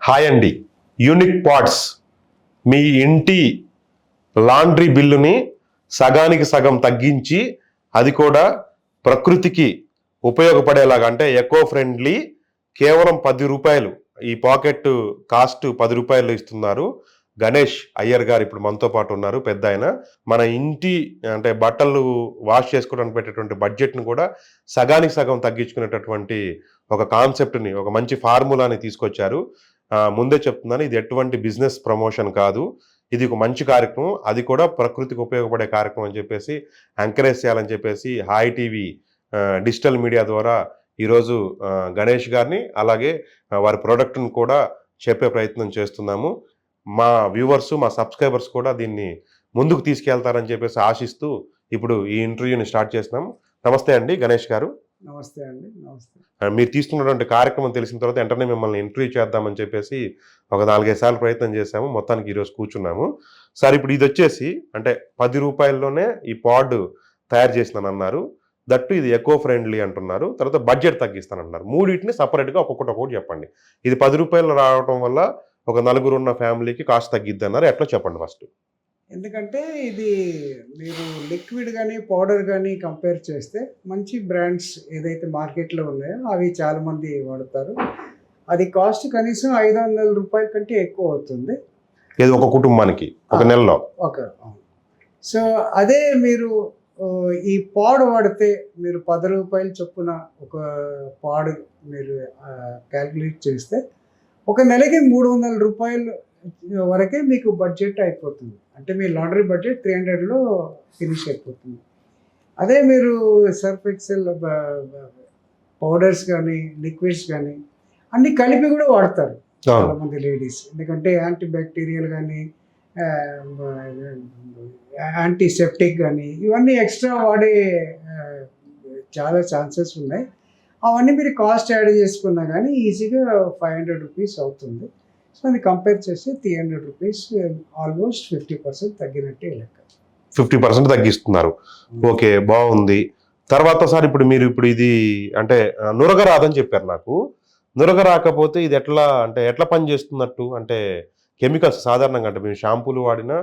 Hi అండి. Unique pads మీ ఇంటి laundry బిల్లుని సగానికి సగం తగ్గించి అది కూడా ప్రకృతికి ఉపయోగపడేలాగా అంటే ఎకో ఫ్రెండ్లీ కేవలం 10 రూపాయలు ఈ పాకెట్ కాస్ట్ 10 రూపాయలు ఇస్తున్నారు. గణేష్ అయ్యర్ గారు ఇప్పుడు మనతో పాటు ఉన్నారు. పెద్ద ఆయన మన ఇంటి అంటే బట్టలు వాష్ చేసుకోవడానికి పెట్టేటువంటి బడ్జెట్ను కూడా సగానికి సగం తగ్గించుకునేటటువంటి ఒక కాన్సెప్ట్ని ఒక మంచి ఫార్ములాని తీసుకొచ్చారు. ముందే చెప్తున్నాను, ఇది ఎటువంటి బిజినెస్ ప్రమోషన్ కాదు, ఇది ఒక మంచి కార్యక్రమం, అది కూడా ప్రకృతికి ఉపయోగపడే కార్యక్రమం అని చెప్పేసి ఎంకరేజ్ చేయాలని చెప్పేసి హాయ్ టీవీ డిజిటల్ మీడియా ద్వారా ఈరోజు గణేష్ గారిని అలాగే వారి ప్రోడక్ట్ను కూడా చెప్పే ప్రయత్నం చేస్తున్నాము. మా వ్యూవర్స్ మా సబ్స్క్రైబర్స్ కూడా దీన్ని ముందుకు తీసుకెళ్తారని చెప్పేసి ఆశిస్తూ ఇప్పుడు ఈ ఇంటర్వ్యూని స్టార్ట్ చేస్తున్నాము. నమస్తే అండి గణేష్ గారు. నమస్తే అండి. నమస్తే. మీరు తీసుకున్నటువంటి కార్యక్రమం తెలిసిన తర్వాత వెంటనే మిమ్మల్ని ఇంటర్వ్యూ చేద్దామని చెప్పేసి ఒక 4-5 సార్లు ప్రయత్నం చేశాము. మొత్తానికి ఈరోజు కూర్చున్నాము. సార్, ఇప్పుడు ఇది వచ్చేసి అంటే 10 రూపాయల్లోనే ఈ పాడ్ తయారు చేసినానన్నారు. దట్టు ఇది ఎకో ఫ్రెండ్లీ అంటున్నారు. తర్వాత బడ్జెట్ తగ్గిస్తానన్నారు. మూడింటిని సపరేట్గా ఒక్కొక్కటి చెప్పండి. ఇది 10 రూపాయలు రావడం వల్ల ఒక నలుగురు ఉన్న ఫ్యామిలీకి కాస్ట్ తగ్గిద్ది అన్నారు. ఎట్లా చెప్పండి ఫస్ట్. ఎందుకంటే ఇది మీరు లిక్విడ్ కానీ పౌడర్ కానీ కంపేర్ చేస్తే మంచి బ్రాండ్స్ ఏదైతే మార్కెట్లో ఉన్నాయో అవి చాలామంది వాడతారు. అది కాస్ట్ కనీసం 500 రూపాయల కంటే ఎక్కువ అవుతుంది. ఇది ఒక కుటుంబానికి ఒక నెలలో. సో అదే మీరు ఈ పాడ్ వాడితే మీరు 10 రూపాయల చొప్పున ఒక పాడ్ మీరు క్యాల్కులేట్ చేస్తే ఒక నెలకి 300 రూపాయలు వరకే మీకు బడ్జెట్ అయిపోతుంది. అంటే మీ లాండ్రీ బడ్జెట్ 300లో ఫినిష్ అయిపోతుంది. అదే మీరు సర్ఫ్ ఎక్సెల్ పౌడర్స్ కానీ లిక్విడ్స్ కానీ అన్నీ కలిపి కూడా వాడతారు చాలామంది లేడీస్. ఎందుకంటే యాంటీ బ్యాక్టీరియల్ కానీ యాంటీసెప్టిక్ కానీ ఇవన్నీ ఎక్స్ట్రా వాడే చాలా ఛాన్సెస్ ఉన్నాయి. అవన్నీ మీరు కాస్ట్ యాడ్ చేసుకున్నా కానీ ఈజీగా 500 రూపీస్ అవుతుంది. సో అది కంపేర్ చేస్తే 300 రూపీస్ ఆల్మోస్ట్ 50% తగ్గినట్టే లెక్క. 50% తగ్గిస్తున్నారు. ఓకే, బాగుంది. తర్వాత సార్ ఇప్పుడు మీరు ఇది అంటే నురగ రాదని చెప్పారు నాకు. నురగ రాకపోతే ఇది ఎట్లా పని చేస్తున్నట్టు? అంటే కెమికల్స్ సాధారణంగా అంటే మీరు షాంపూలు వాడినా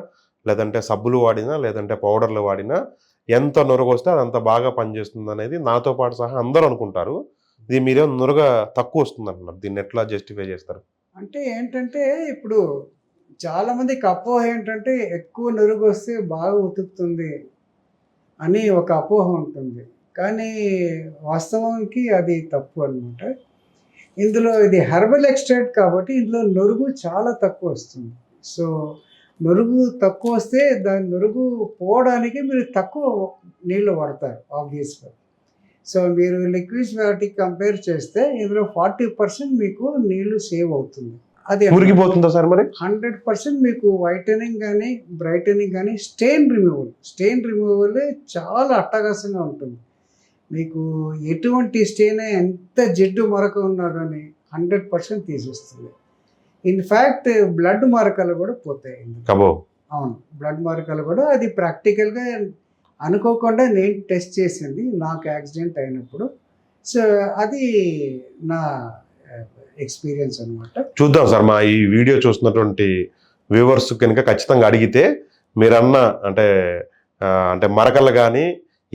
లేదంటే సబ్బులు వాడినా లేదంటే పౌడర్లు వాడినా ఎంత నురగ వస్తే అది అంత బాగా పనిచేస్తుంది అనేది నాతో పాటు సహా అందరూ అనుకుంటారు. ఇది మీరేమో నురగ తక్కువ వస్తుంది అంటున్నారు. దీన్ని ఎట్లా జస్టిఫై చేస్తారు? అంటే ఏంటంటే ఇప్పుడు చాలామందికి అపోహ ఏంటంటే ఎక్కువ నురుగు వస్తే బాగా ఉతుకుతుంది అని ఒక అపోహ ఉంటుంది. కానీ వాస్తవానికి అది తప్పు అనమాట. ఇందులో ఇది హెర్బల్ ఎక్స్ట్రాక్ట్ కాబట్టి ఇందులో నురుగు చాలా తక్కువ వస్తుంది. సో నురుగు తక్కువ వస్తే దాని నురుగు పోవడానికి మీరు తక్కువ నీళ్ళు వాడతారు ఆబ్వియస్గా. సో మీరు లిక్విడ్స్ వాటికి కంపేర్ చేస్తే ఇందులో 40% మీకు నీళ్లు సేవ్ అవుతుంది. అది మురిగిపోతుందా సార్? మరి 100% మీకు వైటనింగ్ కానీ బ్రైటనింగ్ కానీ స్టెయిన్ రిమూవల్ చాలా అట్టహాసంగా ఉంటుంది. మీకు ఎటువంటి స్టెయిన్ ఎంత జిడ్డు మరక ఉన్నా కానీ 100% తీసేస్తుంది. ఇన్ఫ్యాక్ట్ బ్లడ్ మరకలు కూడా పోతాయి. అవును, బ్లడ్ మరకలు కూడా అది ప్రాక్టికల్గా అనుకోకుండా నేను టెస్ట్ చేసింది నాకు యాక్సిడెంట్ అయినప్పుడు. సో అది నా ఎక్స్పీరియన్స్ అనమాట. చూద్దాం సార్, మా ఈ వీడియో చూస్తున్నటువంటి వ్యూవర్స్ కనుక ఖచ్చితంగా అడిగితే మీరన్న అంటే మరకలు కానీ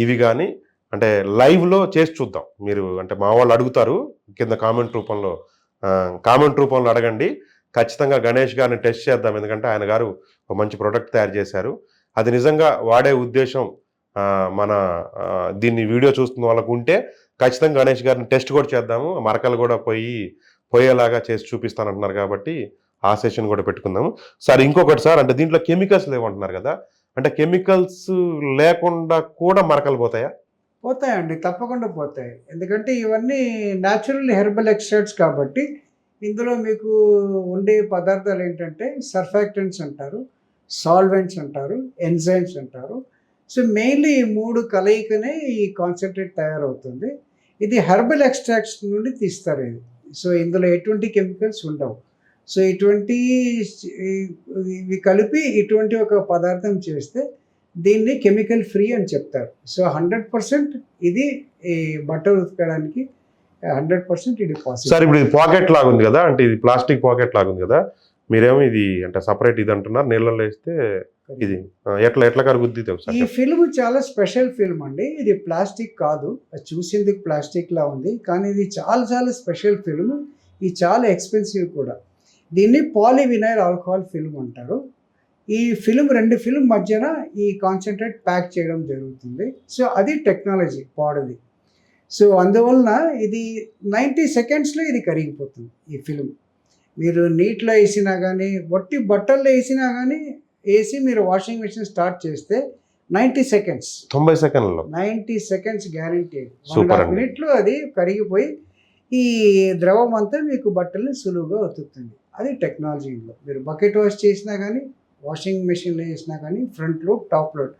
ఇవి కానీ అంటే లైవ్లో చేసి చూద్దాం. మీరు అంటే మా వాళ్ళు అడుగుతారు కింద కామెంట్ రూపంలో అడగండి. ఖచ్చితంగా గణేష్ గారిని టెస్ట్ చేద్దాం. ఎందుకంటే ఆయన గారు ఒక మంచి ప్రోడక్ట్ తయారు చేశారు. అది నిజంగా వాడే ఉద్దేశం మన దీన్ని వీడియో చూస్తున్న వాళ్ళకు ఉంటే ఖచ్చితంగా గణేష్ గారిని టెస్ట్ కూడా చేద్దాము. మరకలు కూడా పోయేలాగా చేసి చూపిస్తానంటున్నారు కాబట్టి ఆ సెషన్ కూడా పెట్టుకుందాము. సార్, ఇంకొకటి సార్, అంటే దీంట్లో కెమికల్స్ లేవంటున్నారు కదా, అంటే కెమికల్స్ లేకుండా కూడా మరకలు పోతాయా? పోతాయండి, తప్పకుండా పోతాయి. ఎందుకంటే ఇవన్నీ న్యాచురల్ హెర్బల్ ఎక్స్ట్రాక్ట్స్ కాబట్టి ఇందులో మీకు ఉండే పదార్థాలు ఏంటంటే సర్ఫాక్టెంట్స్ అంటారు, సాల్వెంట్స్ అంటారు, ఎంజైమ్స్ అంటారు. సో మెయిన్లీ ఈ 3 కలయికనే ఈ కాన్సన్ట్రేట్ తయారవుతుంది. ఇది హెర్బల్ ఎక్స్ట్రాక్ట్స్ నుండి తీస్తారు ఇది. సో ఇందులో ఎటువంటి కెమికల్స్ ఉండవు. సో ఇవి కలిపి ఇటువంటి ఒక పదార్థం చేస్తే దీన్ని కెమికల్ ఫ్రీ అని చెప్తారు. సో 100% ఇది ఈ బట్టలు ఉతకడానికి 100% ఇది పాసిబుల్. సార్ ఇప్పుడు ఇది పాకెట్ లాగా ఉంది కదా, అంటే ఇది ప్లాస్టిక్ పాకెట్ లాగా ఉంది కదా, మీరేమో ఇది అంటే సపరేట్ ఇది అంటున్నారు, నీళ్ళలో వేస్తే ఇది ఎట్లా ఎట్లా కరుగుద్ది ఈ ఒకసారి. ఫిల్మ్ చాలా స్పెషల్ ఫిల్మ్ అండి. ఇది ప్లాస్టిక్ కాదు, అది చూసేందుకు ప్లాస్టిక్ లా ఉంది, కానీ ఇది చాలా చాలా స్పెషల్ ఫిల్మ్. ఇది చాలా ఎక్స్పెన్సివ్ కూడా. దీన్ని పాలీవినైల్ ఆల్కహాల్ ఫిల్మ్ అంటారు. ఈ ఫిల్మ్ 2 ఫిల్మ్ మధ్యన ఈ కాన్సన్ట్రేట్ ప్యాక్ చేయడం జరుగుతుంది. సో అది టెక్నాలజీ పాడది. సో అందువలన ఇది 90 సెకండ్స్లో ఇది కరిగిపోతుంది. ఈ ఫిల్మ్ మీరు నీటిలో వేసినా కానీ, వట్టి బట్టల్లో వేసినా కానీ, వేసి మీరు వాషింగ్ మెషిన్ స్టార్ట్ చేస్తే 90 సెకండ్స్ 90 సెకండ్లలో 90 సెకండ్స్ గ్యారంటీ. Super 1.5 అండి. మినిట్లో అది కరిగిపోయి ఈ ద్రవం అంతా మీకు బట్టల్ని సులువుగా ఉతుకుతుంది. అది టెక్నాలజీలో మీరు బకెట్ వాష్ చేసినా కానీ, వాషింగ్ మెషిన్లో వేసినా కానీ, front load top load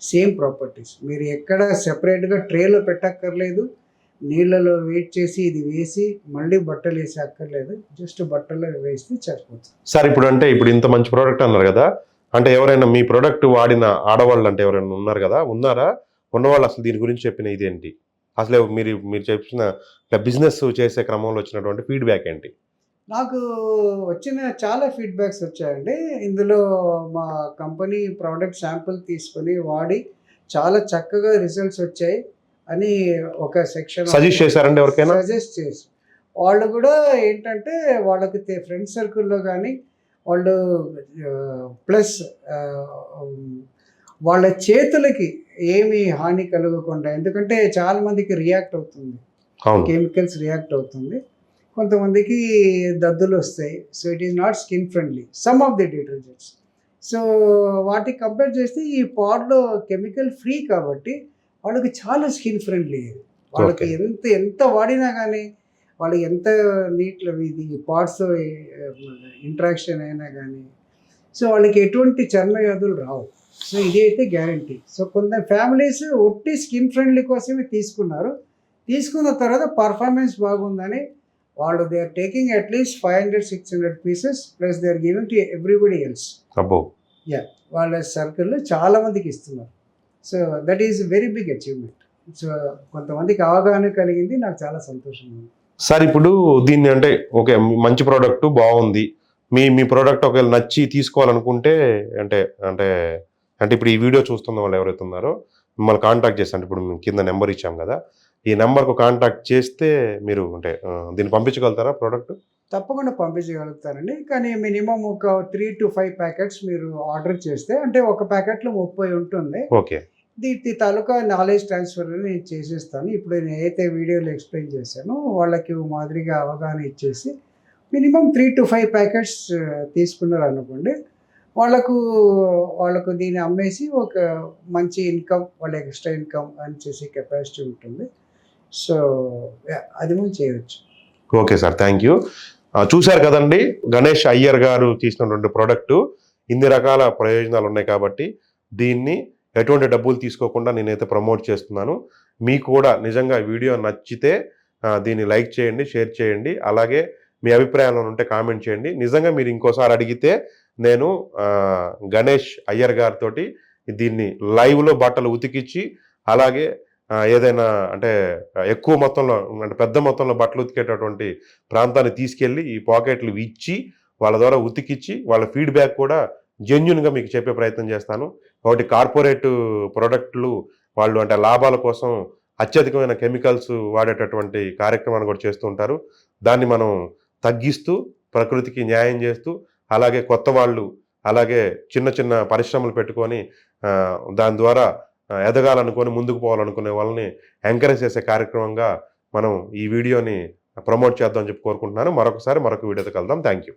same properties. మీరు ఎక్కడ సెపరేట్గా ట్రేలో పెట్టక్కర్లేదు, నీళ్ళలో వెయిట్ చేసి ఇది వేసి మళ్ళీ బట్టలు వేసి అక్కర్లేదు, జస్ట్ బట్టల్లో వేస్తే సరిపోతుంది. సార్ ఇప్పుడు అంటే ఇప్పుడు ఇంత మంచి ప్రోడక్ట్ అన్నారు కదా, అంటే ఎవరైనా మీ ప్రోడక్ట్ వాడిన ఆడవాళ్ళు అంటే ఎవరైనా ఉన్నారు కదా, ఉన్నారా? ఉన్నవాళ్ళు అసలు దీని గురించి చెప్పిన ఇదేంటి, అసలు మీరు మీరు చెప్పిన బిజినెస్ చేసే క్రమంలో వచ్చినటువంటి ఫీడ్బ్యాక్ ఏంటి? నాకు వచ్చిన చాలా ఫీడ్బ్యాక్స్ వచ్చాయండి. ఇందులో మా కంపెనీ ప్రోడక్ట్ శాంపుల్ తీసుకొని వాడి చాలా చక్కగా రిజల్ట్స్ వచ్చాయి అని ఒక సెక్షన్ సజెస్ట్ చేశారండి ఎవరికైనా? సజెస్ట్ చేసి, వాళ్ళు కూడా ఏంటంటే వాళ్ళకి ఫ్రెండ్ సర్కిల్లో కానీ వాళ్ళు ప్లస్ వాళ్ళ చేతులకి ఏమీ హాని కలగకుండా, ఎందుకంటే చాలా మందికి రియాక్ట్ అవుతుంది, అవును. కెమికల్స్ రియాక్ట్ అవుతుంది, కొంతమందికి దద్దులు వస్తాయి. So it is not skin friendly some of the detergents. So వాటికి కంపేర్ చేస్తే ఈ పాడ్లో కెమికల్ ఫ్రీ కాబట్టి వాళ్ళకి చాలా స్కిన్ ఫ్రెండ్లీ. వాళ్ళకి Okay. ఎంత వాడినా కానీ, వాళ్ళకి ఎంత నీట్లో ఇది పాడ్స్ ఇంట్రాక్షన్ అయినా కానీ, సో వాళ్ళకి ఎటువంటి చర్మ వ్యాధులు రావు. సో ఇది అయితే గ్యారంటీ. సో కొంత ఫ్యామిలీస్ ఒట్టి స్కిన్ ఫ్రెండ్లీ కోసమే తీసుకున్నారు. తీసుకున్న తర్వాత పర్ఫార్మెన్స్ బాగుందని వాళ్ళు they are taking at least 500-600 pieces plus they are giving to everybody else. అబ్బో. వాళ్ళ సర్కిల్లో చాలా మందికి ఇస్తున్నారు. So that is very big achievement. So కొంతమందికి అవగాహన కలిగింది, నాకు చాలా సంతోషంగా ఉంది. సార్ ఇప్పుడు దీన్ని అంటే ఓకే, మంచి ప్రోడక్ట్ బాగుంది, మీ మీ ప్రోడక్ట్ ఒకవేళ నచ్చి తీసుకోవాలనుకుంటే అంటే అంటే అంటే ఇప్పుడు ఈ వీడియో చూస్తున్న వాళ్ళు ఎవరైతే ఉన్నారో మిమ్మల్ని కాంటాక్ట్ చేస్తే, ఇప్పుడు మేము కింద నెంబర్ ఇచ్చాం కదా, ఈ నెంబర్కు కాంటాక్ట్ చేస్తే మీరు అంటే దీన్ని పంపించగలుగుతారా ప్రోడక్ట్? తప్పకుండా పంపించగలుగుతారండి, కానీ మినిమం ఒక 3 to 5 ప్యాకెట్స్ మీరు ఆర్డర్ చేస్తే, అంటే ఒక ప్యాకెట్లో 30 ఉంటుంది. ఓకే. దీని తాలూకా నాలెడ్జ్ ట్రాన్స్ఫర్ నేను చేసేస్తాను. ఇప్పుడు నేను ఏదైతే వీడియోలో ఎక్స్ప్లెయిన్ చేశానో వాళ్ళకి మాదిరిగా అవగాహన ఇచ్చేసి మినిమం 3 to 5 ప్యాకెట్స్ తీసుకున్నారు అనుకోండి, వాళ్ళకు దీన్ని అమ్మేసి ఒక మంచి ఇన్కమ్, వాళ్ళ ఎక్స్ట్రా ఇన్కమ్ అని చేసే కెపాసిటీ ఉంటుంది. సో అది మనం చేయవచ్చు. Okay sir, thank you. చూశారు కదండి, గణేష్ అయ్యర్ గారు తీసినటువంటి ప్రోడక్ట్ ఇన్ని రకాల ప్రయోజనాలు ఉన్నాయి కాబట్టి దీన్ని ఎటువంటి డబ్బులు తీసుకోకుండా నేనైతే ప్రమోట్ చేస్తున్నాను. మీకు కూడా నిజంగా వీడియో నచ్చితే దీన్ని లైక్ చేయండి, షేర్ చేయండి, అలాగే మీ అభిప్రాయాలు ఉంటే కామెంట్ చేయండి. నిజంగా మీరు ఇంకోసారి అడిగితే నేను గణేష్ అయ్యర్ గారితో దీన్ని లైవ్లో బట్టలు ఉతికిచ్చి, అలాగే ఏదైనా అంటే ఎక్కువ మొత్తంలో అంటే పెద్ద మొత్తంలో బట్టలు ఉతికేటటువంటి ప్రాంతాన్ని తీసుకెళ్ళి ఈ పాకెట్లు ఇచ్చి వాళ్ళ ద్వారా ఉతికిచ్చి వాళ్ళ ఫీడ్బ్యాక్ కూడా జెన్యున్గా మీకు చెప్పే ప్రయత్నం చేస్తాను. ఒకటి కార్పొరేట్ ప్రోడక్ట్లు వాళ్ళు అంటే లాభాల కోసం అత్యధికమైన కెమికల్స్ వాడేటటువంటి కార్యక్రమాన్ని కూడా చేస్తూ ఉంటారు. దాన్ని మనం తగ్గిస్తూ ప్రకృతికి న్యాయం చేస్తూ, అలాగే కొత్త వాళ్ళు అలాగే చిన్న చిన్న పరిశ్రమలు పెట్టుకొని దాని ద్వారా ఎదగాలనుకొని ముందుకు పోవాలనుకునే వాళ్ళని ఎంకరేజ్ చేసే కార్యక్రమంగా మనం ఈ వీడియోని ప్రమోట్ చేద్దామని చెప్పి కోరుకుంటున్నాను. మరొక వీడియోతో కలుద్దాం. Thank you.